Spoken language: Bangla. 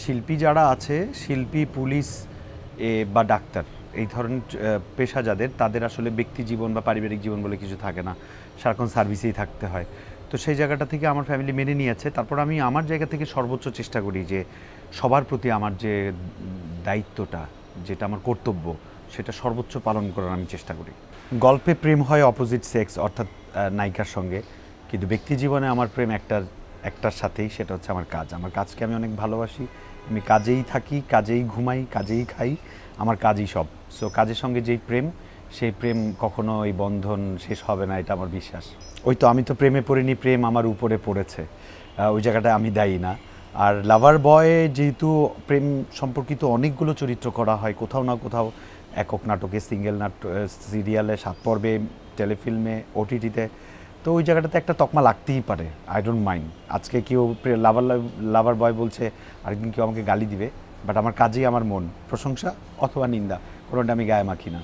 শিল্পী যারা আছে, শিল্পী, পুলিশ বা ডাক্তার, এই ধরনের পেশা যাদের, তাদের আসলে ব্যক্তি জীবন বা পারিবারিক জীবন বলে কিছু থাকে না, সারাক্ষণ সার্ভিসেই থাকতে হয়। তো সেই জায়গাটা থেকে আমার ফ্যামিলি মেনে নিয়েছে। তারপর আমি আমার জায়গা থেকে সর্বোচ্চ চেষ্টা করি যে সবার প্রতি আমার যে দায়িত্বটা, যেটা আমার কর্তব্য, সেটা সর্বোচ্চ পালন করার আমি চেষ্টা করি। গল্পে প্রেম হয় অপোজিট সেক্স অর্থাৎ নায়িকার সঙ্গে, কিন্তু ব্যক্তি জীবনে আমার প্রেম একটার সাথেই, সেটা হচ্ছে আমার কাজ। আমার কাজকে আমি অনেক ভালোবাসি। আমি কাজেই থাকি, কাজেই ঘুমাই, কাজেই খাই, আমার কাজই সব। সো কাজের সঙ্গে যেই প্রেম, সেই প্রেম কখনো এই বন্ধন শেষ হবে না, এটা আমার বিশ্বাস। ওই তো, আমি তো প্রেমে পড়িনি, প্রেম আমার উপরে পড়েছে, ওই জায়গাটায় আমি দায়ী না। আর লাভার বয়ে যেহেতু প্রেম সম্পর্কিত অনেকগুলো চরিত্র করা হয়, কোথাও না কোথাও একক নাটকে, সিঙ্গেল নাটক, সিরিয়ালে, 7 পর্বে, টেলিফিল্মে, ওটিটিতে, তো ওই জায়গাটাতে একটা তকমা লাগতেই পারে। I don't mind. আজকে কেউ লাভার বয় বলছে, আরেকদিন কেউ আমাকে গালি দিবে, বাট আমার কাজেই আমার মন, প্রশংসা অথবা নিন্দা, কোনোটা আমি গায়ে মাখি না।